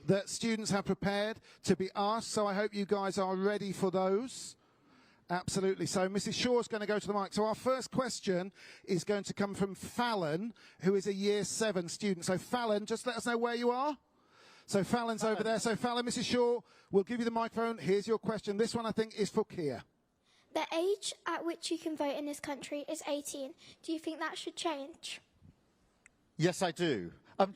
that students have prepared to be asked, so I hope you guys are ready for those. Absolutely. So Mrs. Shaw's going to go to the mic. So our first question is going to come from Fallon, who is a Year 7 student. So Fallon, just let us know where you are. So Fallon's over there. So Fallon, Mrs. Shaw, we'll give you the microphone. Here's your question. This one, I think, is for Keir. The age at which you can vote in this country is 18. Do you think that should change? Yes, I do.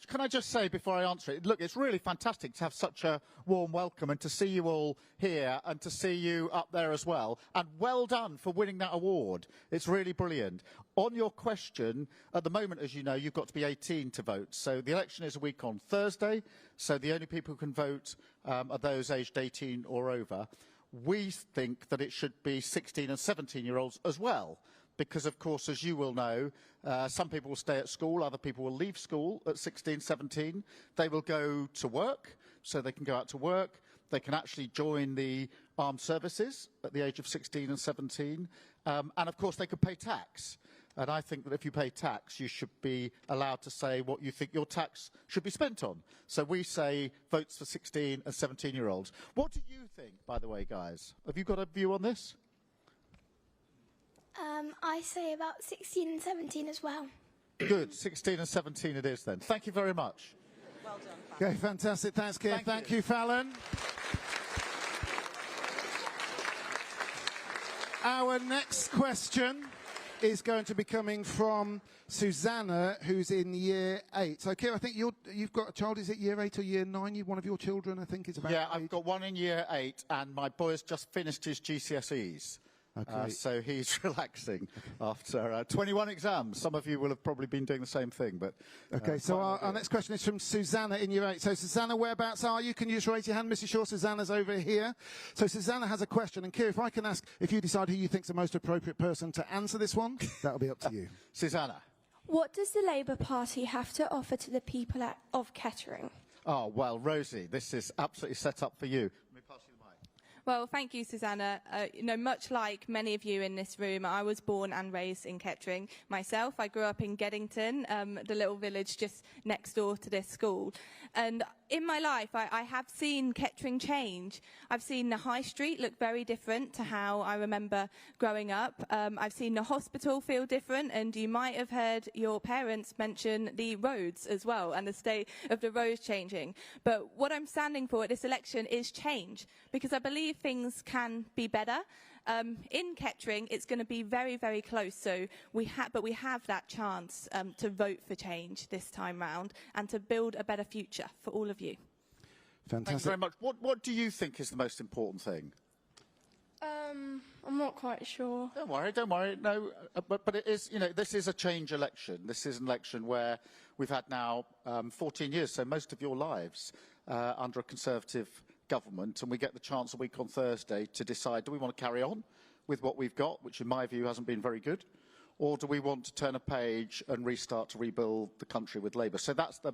Can I just say before I answer it, look, it's really fantastic to have such a warm welcome and to see you all here and to see you up there as well. And well done for winning that award. It's really brilliant. On your question, at the moment, as you know, you've got to be 18 to vote. So the election is a week on Thursday. So the only people who can vote are those aged 18 or over. We think that it should be 16 and 17-year-olds as well. Because, of course, as you will know, some people will stay at school, other people will leave school at 16, 17. They will go to work, so they can go out to work. They can actually join the armed services at the age of 16 and 17. And, of course, they can pay tax. And I think that if you pay tax, you should be allowed to say what you think your tax should be spent on. So we say votes for 16 and 17-year-olds. What do you think, by the way, guys? Have you got a view on this? I say about 16 and 17 as well. Good. 16 and 17 it is then. Thank you very much. Well done, Fallon. Okay, fantastic. Thanks, Keir. Thank you, Fallon. Our next question is going to be coming from Susanna, who's in Year 8. So, Keir, I think you've got a child, is it Year 8 or Year 9? One of your children, I think, is about Yeah, I've got one in Year 8, and my boy has just finished his GCSEs. Okay. So he's relaxing after 21 exams. Some of you will have probably been doing the same thing. But okay, so our next question is from Susanna in Year 8. So, Susanna, whereabouts are you? Can you just raise your hand, Mrs. Shaw? Susanna's over here. So, Susanna has a question. And, Keir, if I can ask, if you decide who you think's the most appropriate person to answer this one, that'll be up to you. Susanna. What does the Labour Party have to offer to the people of Kettering? Oh, well, Rosie, this is absolutely set up for you. Let me pass you the mic. Well, thank you, Susanna. Much like many of you in this room, I was born and raised in Kettering. Myself, I grew up in Geddington, the little village just next door to this school. And in my life, I have seen Kettering change. I've seen the high street look very different to how I remember growing up. I've seen the hospital feel different, and you might have heard your parents mention the roads as well, and the state of the roads changing. But what I'm standing for at this election is change, because I believe things can be better. In Kettering, it's going to be very, very close. So we have that chance to vote for change this time round and to build a better future for all of you. Fantastic. Thank you very much. What do you think is the most important thing? I'm not quite sure. Don't worry, don't worry. No, but it is, this is a change election. This is an election where we've had now 14 years, so most of your lives under a Conservative government, and we get the chance a week on Thursday to decide, do we want to carry on with what we've got, which in my view hasn't been very good, or do we want to turn a page and restart to rebuild the country with Labour? So that's the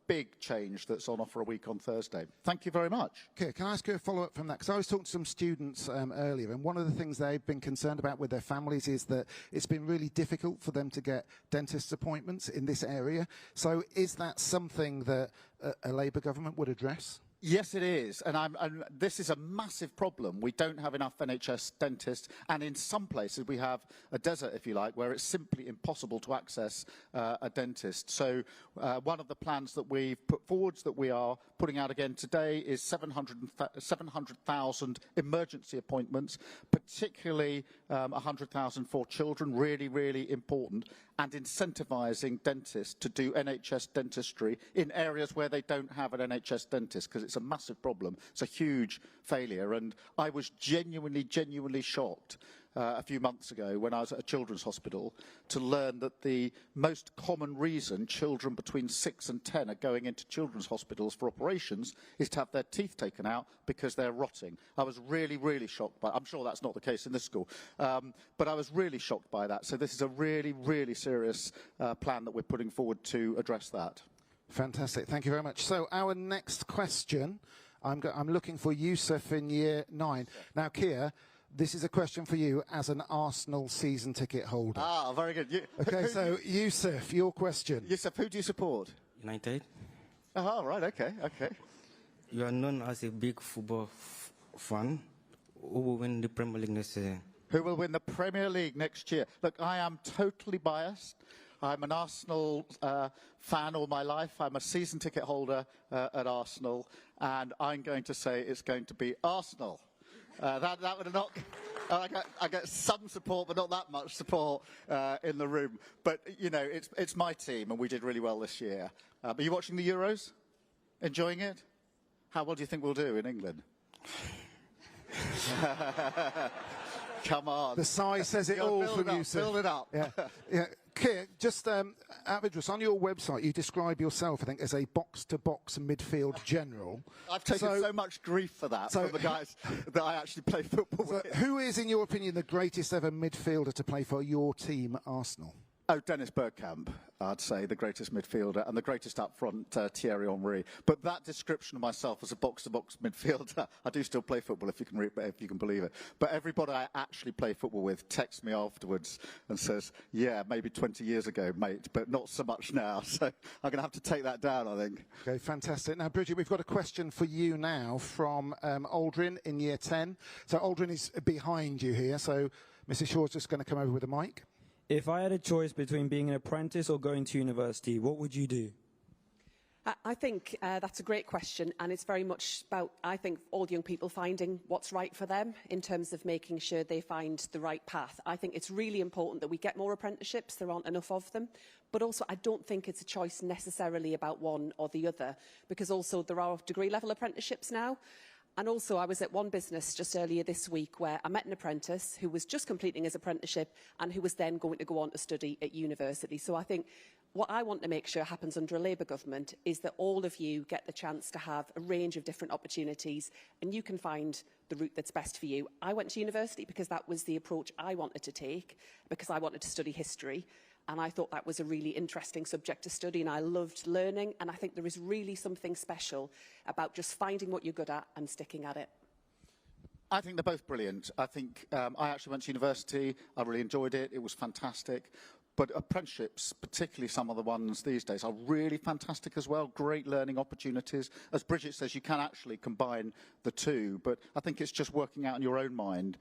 big change that's on offer a week on Thursday. Thank you very much. Okay, can I ask you a follow-up from that? Because I was talking to some students earlier, and one of the things they've been concerned about with their families is that it's been really difficult for them to get dentist appointments in this area. So is that something that a Labour government would address? Yes, it is, and this is a massive problem. We don't have enough NHS dentists, and in some places we have a desert, if you like, where it's simply impossible to access a dentist. So one of the plans that we've put forward, that we are putting out again today, is 700,000 emergency appointments, particularly 100,000 for children, really, really important, and incentivising dentists to do NHS dentistry in areas where they don't have an NHS dentist, because it's a massive problem. It's a huge failure, and I was genuinely shocked a few months ago when I was at a children's hospital to learn that the most common reason children between 6 and 10 are going into children's hospitals for operations is to have their teeth taken out because they're rotting. I was really shocked by, I'm sure that's not the case in this school, but I was really shocked by that. So this is a really serious plan that we're putting forward to address that. Fantastic. Thank you very much. So our next question, I'm looking for Yusuf in Year 9. Now, Keir, this is a question for you as an Arsenal season ticket holder. Ah, very good. Okay, so Yusuf, your question. Yusuf, who do you support? United. Oh, right, okay, okay. You are known as a big football fan. Who will win the Premier League next year? Who will win the Premier League next year? Look, I am totally biased. I'm an Arsenal fan all my life. I'm a season ticket holder at Arsenal, and I'm going to say it's going to be Arsenal. That would not. I get some support, but not that much support in the room. But you know, it's my team, and we did really well this year. Are you watching the Euros? Enjoying it? How well do you think we'll do in England? Come on. The sigh says it all from you, sir. Build it up. Yeah. Yeah. Keir, just out of interest, on your website, you describe yourself, I think, as a box-to-box midfield general. I've taken so much grief for that from the guys that I actually play football with. Who is, in your opinion, the greatest ever midfielder to play for your team, Arsenal? Oh, Dennis Bergkamp, I'd say, the greatest midfielder, and the greatest up front, Thierry Henry. But that description of myself as a box-to-box midfielder, I do still play football, if you can believe it. But everybody I actually play football with texts me afterwards and says, yeah, maybe 20 years ago, mate, but not so much now. So I'm going to have to take that down, I think. Okay, fantastic. Now, Bridget, we've got a question for you now from Aldrin in Year 10. So Aldrin is behind you here, so Mrs. Shaw's just going to come over with a mic. If I had a choice between being an apprentice or going to university, what would you do? I think that's a great question, and it's very much about, I think, all young people finding what's right for them in terms of making sure they find the right path. I think it's really important that we get more apprenticeships. There aren't enough of them. But also, I don't think it's a choice necessarily about one or the other, because also there are degree-level apprenticeships now. And also, I was at one business just earlier this week where I met an apprentice who was just completing his apprenticeship and who was then going to go on to study at university. So I think what I want to make sure happens under a Labour government is that all of you get the chance to have a range of different opportunities and you can find the route that's best for you. I went to university because that was the approach I wanted to take, because I wanted to study history. And I thought that was a really interesting subject to study, and I loved learning. And I think there is really something special about just finding what you're good at and sticking at it. I think they're both brilliant. I think I actually went to university. I really enjoyed it. It was fantastic. But apprenticeships, particularly some of the ones these days, are really fantastic as well. Great learning opportunities. As Bridget says, you can actually combine the two. But I think it's just working out in your own mind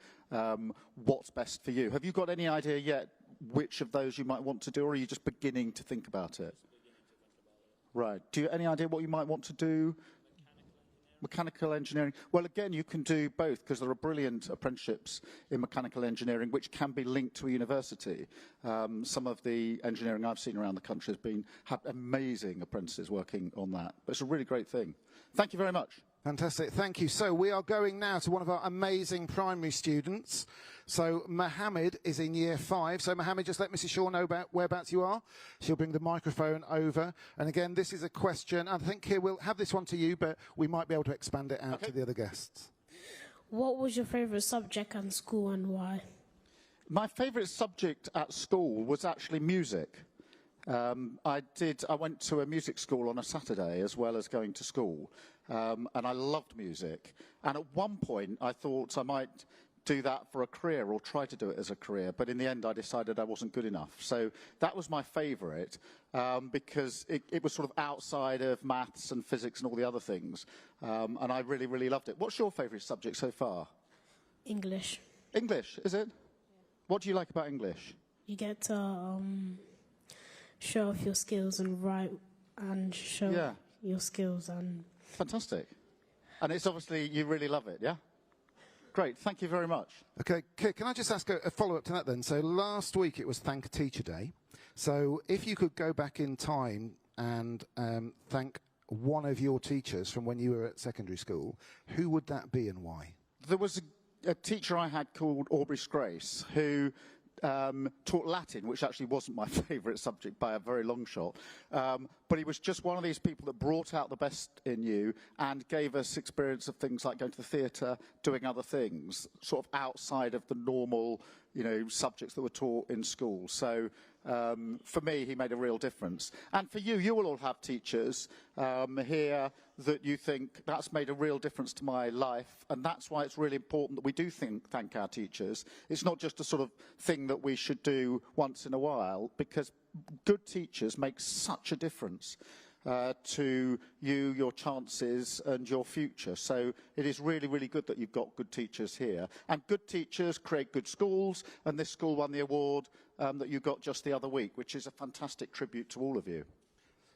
what's best for you. Have you got any idea yet which of those you might want to do, or are you just beginning to think about it? Right. Do you have any idea what you might want to do? Mechanical engineering. Well, again, you can do both, because there are brilliant apprenticeships in mechanical engineering which can be linked to a university. Some of the engineering I've seen around the country have amazing apprentices working on that. But it's a really great thing. Thank you very much. Fantastic, thank you. So we are going now to one of our amazing primary students. So Mohammed is in Year 5. So Mohammed, just let Mrs. Shaw know about whereabouts you are. She'll bring the microphone over. And again, this is a question. I think here we'll have this one to you, but we might be able to expand it out to the other guests. What was your favourite subject at school and why? My favourite subject at school was actually music. I went to a music school on a Saturday as well as going to school, and I loved music. And at one point, I thought I might do that for a career or try to do it as a career, but in the end, I decided I wasn't good enough. So that was my favourite because it was sort of outside of maths and physics and all the other things, and I really, really loved it. What's your favourite subject so far? English. English, is it? Yeah. What do you like about English? You get to show off your skills and write and show your skills. And fantastic. And it's obviously you really love it, yeah? Great, thank you very much. Okay, can I just ask a follow-up to that then? So last week it was Thank a Teacher Day. So if you could go back in time and thank one of your teachers from when you were at secondary school, who would that be and why? There was a teacher I had called Aubrey Grace who taught Latin, which actually wasn't my favourite subject by a very long shot. But he was just one of these people that brought out the best in you and gave us experience of things like going to the theatre, doing other things, sort of outside of the normal, subjects that were taught in school. So for me, he made a real difference. And for you, you will all have teachers here that you think that's made a real difference to my life, and that's why it's really important that we do thank our teachers. It's not just a sort of thing that we should do once in a while, because good teachers make such a difference. to you, your chances and your future. So it is really, really good that you've got good teachers here. And good teachers create good schools, and this school won the award that you got just the other week, which is a fantastic tribute to all of you.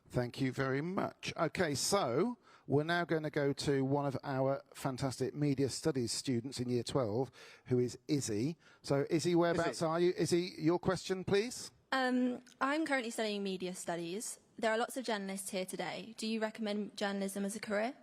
Thank you very much. Okay, so we're now going to go to one of our fantastic media studies students in Year 12, who is Izzy. So, Izzy, whereabouts are you? Izzy, your question, please. I'm currently studying media studies. There are lots of journalists here today. Do you recommend journalism as a career?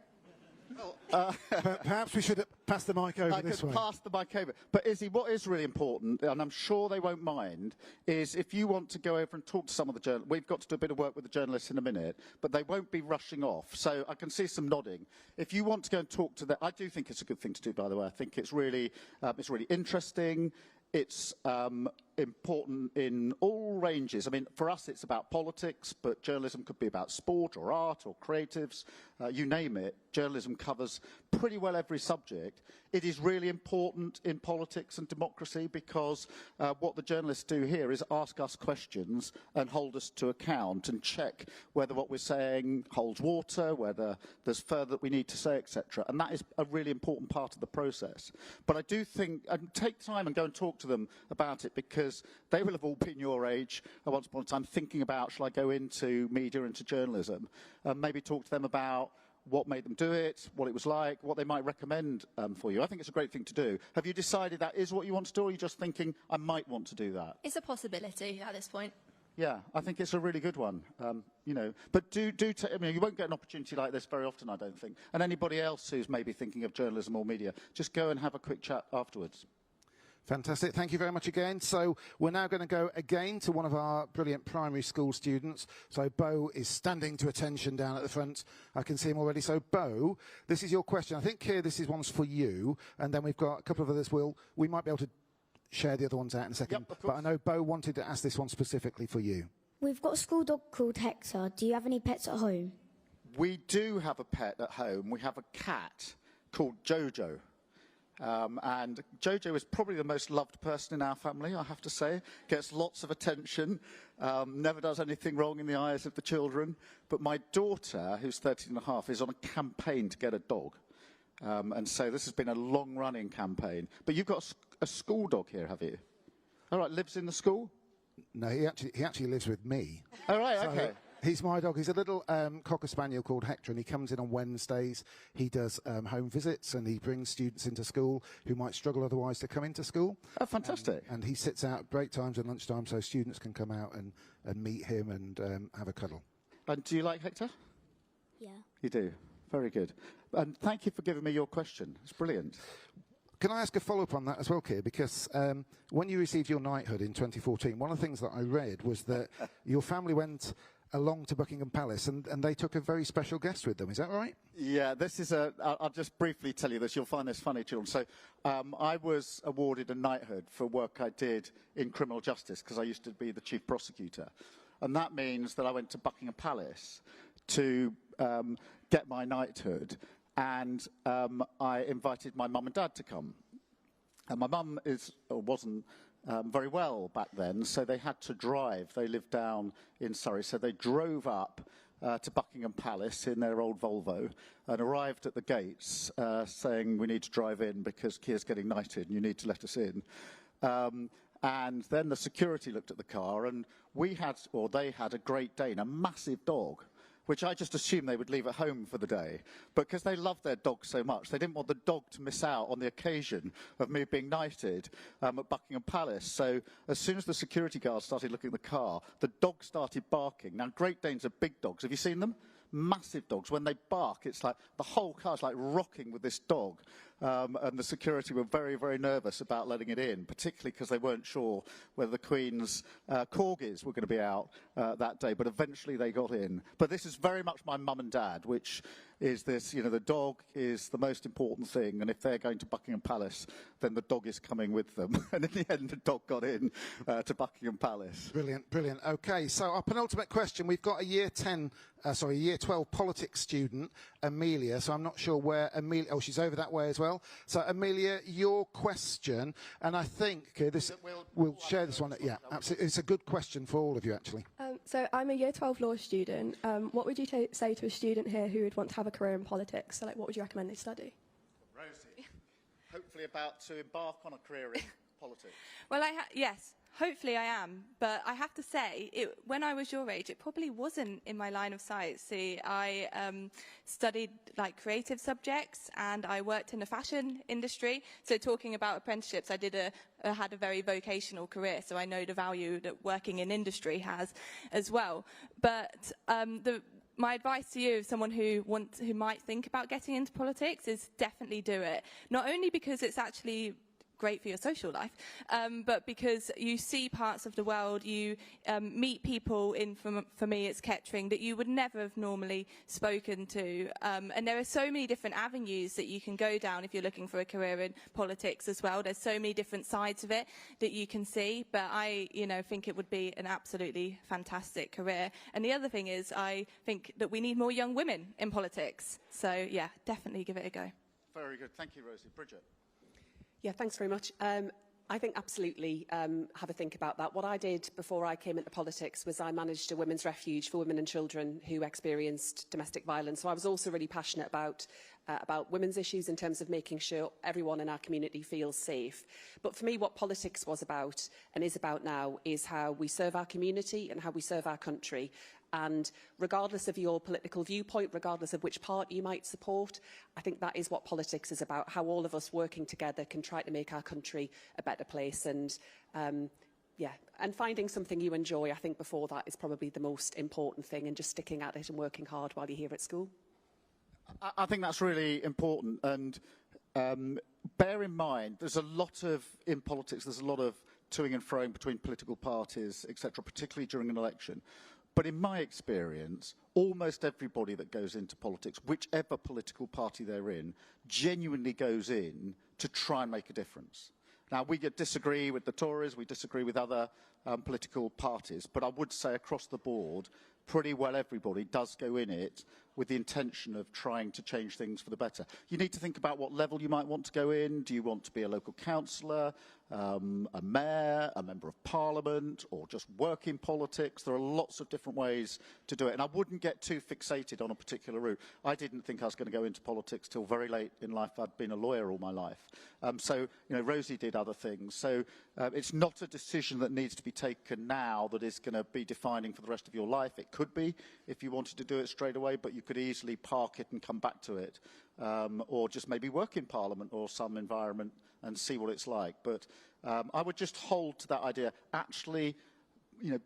Perhaps we should pass the mic over this way. Pass the mic over. But Izzy, what is really important, and I'm sure they won't mind, is if you want to go over and talk to some of the journalists, we've got to do a bit of work with the journalists in a minute, but they won't be rushing off. So I can see some nodding. If you want to go and talk to them, I do think it's a good thing to do, by the way. I think it's really interesting. It's important in all ranges. I mean, for us, it's about politics, but journalism could be about sport or art or creatives. You name it, journalism covers pretty well every subject. It is really important in politics and democracy because what the journalists do here is ask us questions and hold us to account and check whether what we're saying holds water, whether there's further that we need to say, etc. And that is a really important part of the process. But I do think, and take time and go and talk to them about it, because they will have all been your age at once upon a time thinking about, shall I go into media, into journalism, and maybe talk to them about what made them do it, what it was like, what they might recommend for you. I think it's a great thing to do. Have you decided that is what you want to do, or are you just thinking, I might want to do that? It's a possibility at this point. Yeah, I think it's a really good one, you know. But I mean, you won't get an opportunity like this very often, I don't think. And anybody else who's maybe thinking of journalism or media, just go and have a quick chat afterwards. Fantastic. Thank you very much again. So we're now going to go again to one of our brilliant primary school students. So Bo is standing to attention down at the front. I can see him already. So Bo, this is your question. I think here this is one's for you, and then we've got a couple of others. We might be able to share the other ones out in a second. Yep, but I know Bo wanted to ask this one specifically for you. We've got a school dog called Hector. Do you have any pets at home? We do have a pet at home. We have a cat called Jojo. And Jojo is probably the most loved person in our family, I have to say. Gets lots of attention, never does anything wrong in the eyes of the children. But my daughter, who's 13 and a half, is on a campaign to get a dog. And so this has been a long-running campaign. But you've got a school dog here, have you? All right, lives in the school? No, he actually lives with me. All right, so okay. He's my dog. He's a little Cocker Spaniel called Hector, and he comes in on Wednesdays. He does home visits, and he brings students into school who might struggle otherwise to come into school. Oh, fantastic. And he sits out at break times and lunchtime so students can come out and meet him and have a cuddle. And do you like Hector? Yeah. You do? Very good. And thank you for giving me your question. It's brilliant. Can I ask a follow-up on that as well, Keir? Because when you received your knighthood in 2014, one of the things that I read was that your family went along to Buckingham Palace and they took a very special guest with them. Is that right? Yeah, this is I'll just briefly tell you this. You'll find this funny, children. So I was awarded a knighthood for work I did in criminal justice because I used to be the chief prosecutor. And that means that I went to Buckingham Palace to get my knighthood, and I invited my mum and dad to come. And my mum wasn't very well back then, so they had to drive. They lived down in Surrey, so they drove up to Buckingham Palace in their old Volvo and arrived at the gates saying, we need to drive in because Keir's getting knighted and you need to let us in. And then the security looked at the car, and they had a Great Dane, a massive dog, which I just assumed they would leave at home for the day. But because they loved their dog so much, they didn't want the dog to miss out on the occasion of me being knighted at Buckingham Palace. So as soon as the security guards started looking at the car, the dog started barking. Now, Great Danes are big dogs. Have you seen them? Massive dogs. When they bark, it's like the whole car's like rocking with this dog. And the security were very, very nervous about letting it in, particularly because they weren't sure whether the Queen's corgis were going to be out that day. But eventually they got in. But this is very much my mum and dad, which is this, you know, the dog is the most important thing. And if they're going to Buckingham Palace, then the dog is coming with them. And in the end, the dog got in to Buckingham Palace. Brilliant, brilliant. Okay, so our penultimate question. We've got a Year 12 politics student, Amelia. So I'm not sure where Amelia... Oh, she's over that way as well. So, Amelia, your question, and I think we'll share this one. Yeah, absolutely. It's a good question for all of you, actually. So I'm a Year 12 law student. What would you say to a student here who would want to have a career in politics? So, like, what would you recommend they study? Rosie, hopefully about to embark on a career in politics. Well, yes. Hopefully I am, but I have to say, when I was your age, it probably wasn't in my line of sight. See, I studied like creative subjects, and I worked in the fashion industry. So talking about apprenticeships, I had a very vocational career, so I know the value that working in industry has as well. But my advice to you, as someone who might think about getting into politics, is definitely do it. Not only because it's actually great for your social life, but because you see parts of the world, you meet people for me it's Kettering that you would never have normally spoken to, and there are so many different avenues that you can go down if you're looking for a career in politics as well. There's so many different sides of it that you can see, but I think it would be an absolutely fantastic career. And the other thing is, I think that we need more young women in politics, so yeah, definitely give it a go. Very good, thank you, Rosie. Bridget. Yeah, thanks very much. I think absolutely have a think about that. What I did before I came into politics was I managed a women's refuge for women and children who experienced domestic violence. So I was also really passionate about women's issues in terms of making sure everyone in our community feels safe. But for me, what politics was about and is about now is how we serve our community and how we serve our country. And regardless of your political viewpoint, regardless of which party you might support, I think that is what politics is about, how all of us working together can try to make our country a better place. And and finding something you enjoy, I think before that is probably the most important thing, and just sticking at it and working hard while you're here at school. I think that's really important, and bear in mind, in politics, there's a lot of toing and froing between political parties, etc., particularly during an election. But in my experience, almost everybody that goes into politics, whichever political party they're in, genuinely goes in to try and make a difference. Now, we disagree with the Tories, we disagree with other political parties, but I would say across the board, pretty well everybody does go in it with the intention of trying to change things for the better. You need to think about what level you might want to go in. Do you want to be a local councillor, a mayor, a member of parliament, or just work in politics? There are lots of different ways to do it, and I wouldn't get too fixated on a particular route. I didn't think I was going to go into politics till very late in life. I'd been a lawyer all my life. Rosie did other things. So it's not a decision that needs to be taken now that is going to be defining for the rest of your life. It could be if you wanted to do it straight away, but you could easily park it and come back to it, or just maybe work in Parliament or some environment and see what it's like. But I would just hold to that idea. Actually,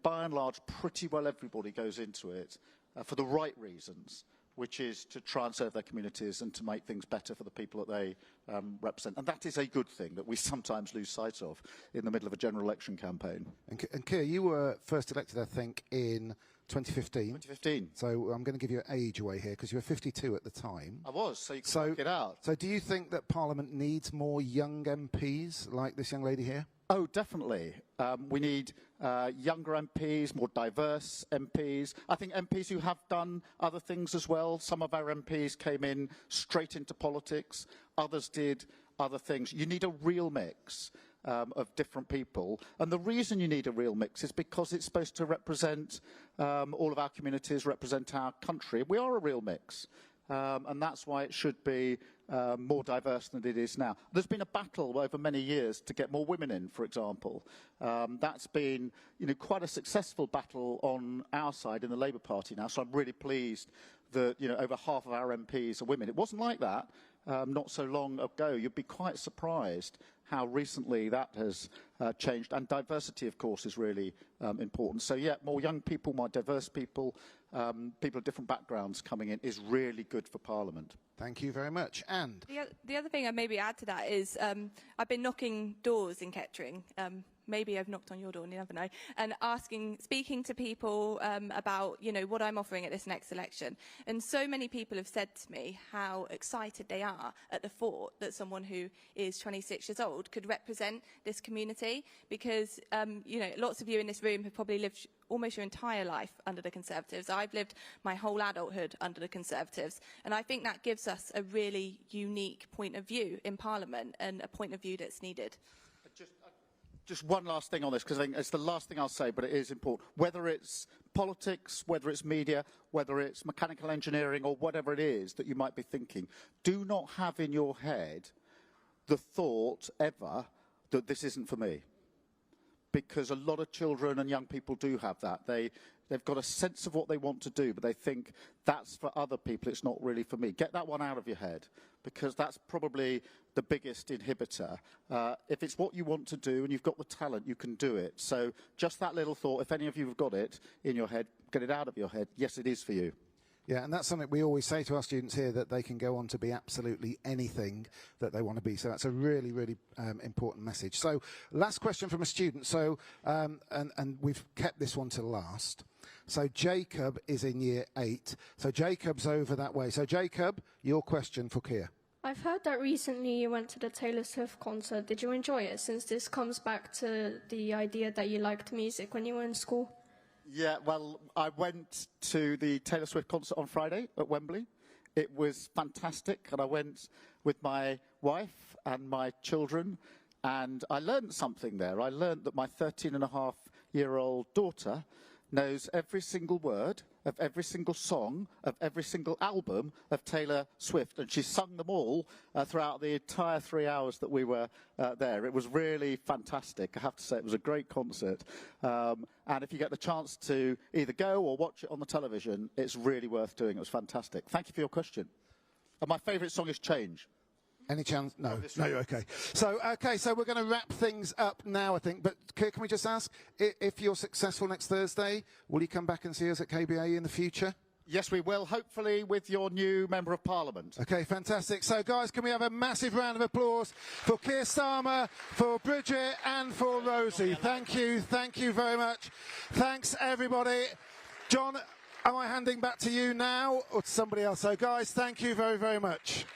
by and large, pretty well everybody goes into it for the right reasons, which is to try and serve their communities and to make things better for the people that they represent. And that is a good thing that we sometimes lose sight of in the middle of a general election campaign. And Keir, you were first elected, I think, in 2015. 2015. So I'm going to give you an age away here, because you were 52 at the time. I was, so you can work it out. So do you think that Parliament needs more young MPs like this young lady here? Oh, definitely. We need younger MPs, more diverse MPs. I think MPs who have done other things as well. Some of our MPs came in straight into politics. Others did other things. You need a real mix of different people. And the reason you need a real mix is because it's supposed to represent all of our communities, represent our country. We are a real mix. And that's why it should be more diverse than it is now. There's been a battle over many years to get more women in, for example. That's been quite a successful battle on our side in the Labour Party now, so I'm really pleased that over half of our MPs are women. It wasn't like that not so long ago. You'd be quite surprised how recently that has changed. And diversity, of course, is really important. So, yeah, more young people, more diverse people, people of different backgrounds coming in is really good for Parliament. Thank you very much. And the other thing I'd maybe add to that is I've been knocking doors in Kettering. Maybe I've knocked on your door, you never know, and speaking to people about, what I'm offering at this next election. And so many people have said to me how excited they are at the thought that someone who is 26 years old could represent this community, because, lots of you in this room have probably lived almost your entire life under the Conservatives. I've lived my whole adulthood under the Conservatives, and I think that gives us a really unique point of view in Parliament, and a point of view that's needed. Just one last thing on this, because I think it's the last thing I'll say, but it is important. Whether it's politics, whether it's media, whether it's mechanical engineering, or whatever it is that you might be thinking, do not have in your head the thought ever that this isn't for me. Because a lot of children and young people do have that. They've got a sense of what they want to do, but they think that's for other people, it's not really for me. Get that one out of your head, because that's probably the biggest inhibitor. If it's what you want to do and you've got the talent, you can do it. So just that little thought, if any of you have got it in your head, get it out of your head. Yes, it is for you. Yeah, and that's something we always say to our students here, that they can go on to be absolutely anything that they want to be. So that's a really, really important message. So last question from a student. So, and we've kept this one to last. So Jacob is in year 8. So Jacob's over that way. So Jacob, your question for Keir. I've heard that recently you went to the Taylor Swift concert. Did you enjoy it, since this comes back to the idea that you liked music when you were in school? Yeah, well, I went to the Taylor Swift concert on Friday at Wembley. It was fantastic, and I went with my wife and my children, and I learned something there. I learned that my 13-and-a-half-year-old daughter knows every single word of every single song of every single album of Taylor Swift, and she sung them all throughout the entire 3 hours that we were there. It was really fantastic. I have to say, it was a great concert. And if you get the chance to either go or watch it on the television, it's really worth doing. It was fantastic. Thank you for your question. And my favourite song is Change. Any chance? No, no, you're okay. So we're going to wrap things up now, I think. But can we just ask, if you're successful next Thursday, will you come back and see us at KBA in the future? Yes, we will, hopefully with your new Member of Parliament. Okay, fantastic. So, guys, can we have a massive round of applause for Keir Starmer, for Bridget and for Rosie. Thank you very much. Thanks, everybody. John, am I handing back to you now or to somebody else? So, guys, thank you very, very much.